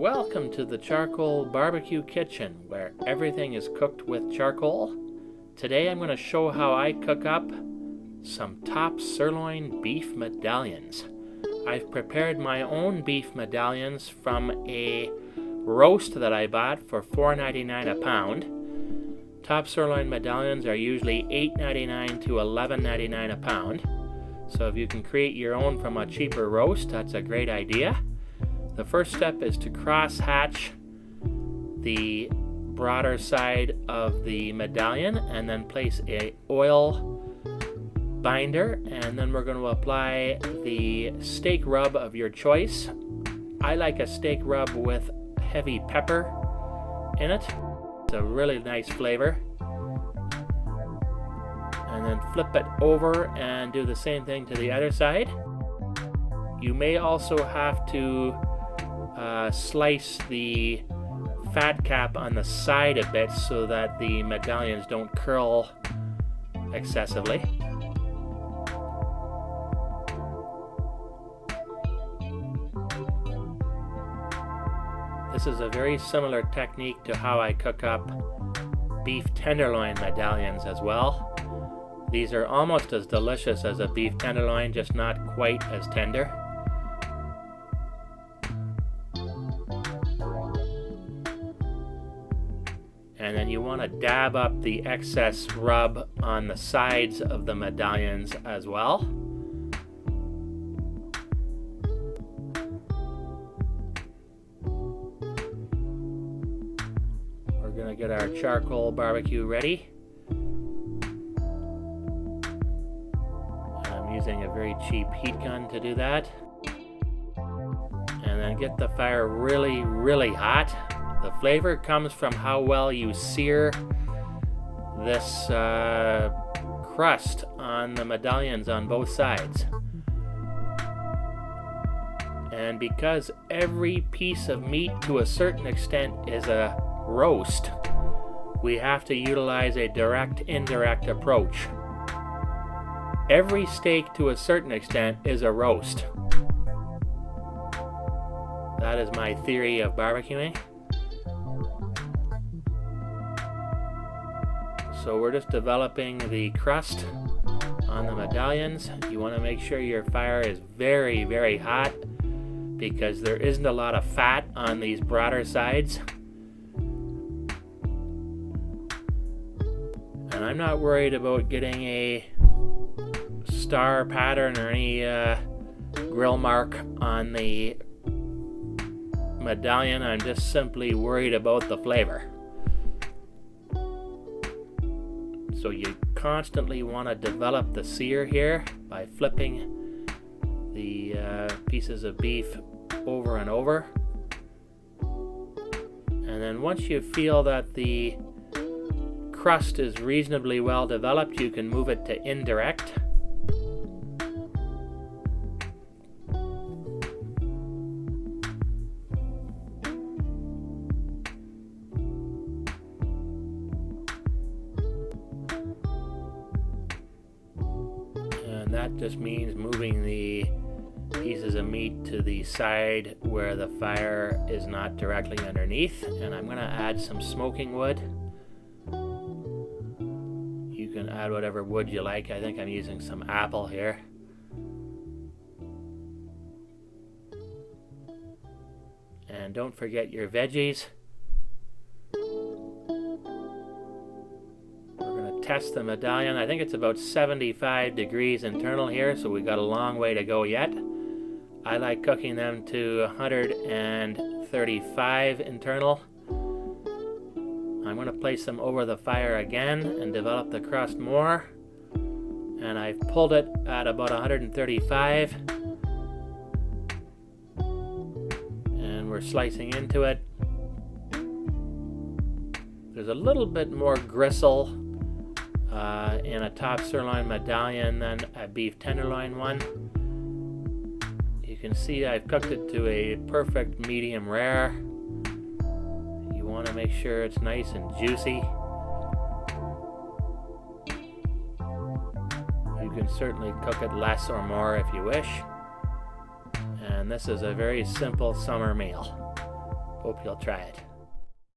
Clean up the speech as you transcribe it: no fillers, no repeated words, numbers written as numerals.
Welcome to the Charcoal Barbecue Kitchen, where everything is cooked with charcoal. Today I'm going to show how I cook up some top sirloin beef medallions. I've prepared my own beef medallions from a roast that I bought for $4.99 a pound. Top sirloin medallions are usually $8.99 to $11.99 a pound. So if you can create your own from a cheaper roast, that's a great idea. The first step is to cross hatch the broader side of the medallion and then place a oil binder, and then we're going to apply the steak rub of your choice. I like a steak rub with heavy pepper in it. It's a really nice flavor. And then flip it over and do the same thing to the other side. You may also have to slice the fat cap on the side a bit so that the medallions don't curl excessively. This is a very similar technique to how I cook up beef tenderloin medallions as well. These are almost as delicious as a beef tenderloin, just not quite as tender. And then you want to dab up the excess rub on the sides of the medallions as well. We're going to get our charcoal barbecue ready. I'm using a very cheap heat gun to do that. And then get the fire really, really hot. The flavor comes from how well you sear this crust on the medallions on both sides. And because every piece of meat to a certain extent is a roast, we have to utilize a direct-indirect approach. Every steak to a certain extent is a roast. That is my theory of barbecuing. So we're just developing the crust on the medallions. You want to make sure your fire is very, very hot because there isn't a lot of fat on these broader sides. And I'm not worried about getting a star pattern or any grill mark on the medallion. I'm just simply worried about the flavor. So you constantly want to develop the sear here by flipping the pieces of beef over and over. And then once you feel that the crust is reasonably well developed, you can move it to indirect. And that just means moving the pieces of meat to the side where the fire is not directly underneath. And I'm going to add some smoking wood. You can add whatever wood you like. I think I'm using some apple here. And don't forget your veggies. Test the medallion. I think it's about 75 degrees internal here, so we've got a long way to go yet. I like cooking them to 135 internal. I'm going to place them over the fire again and develop the crust more. And I've pulled it at about 135. And we're slicing into it. There's a little bit more gristle in a top sirloin medallion than a beef tenderloin one. You can see I've cooked it to a perfect medium rare. You want to make sure it's nice and juicy. You can certainly cook it less or more if you wish. And this is a very simple summer meal. Hope you'll try it.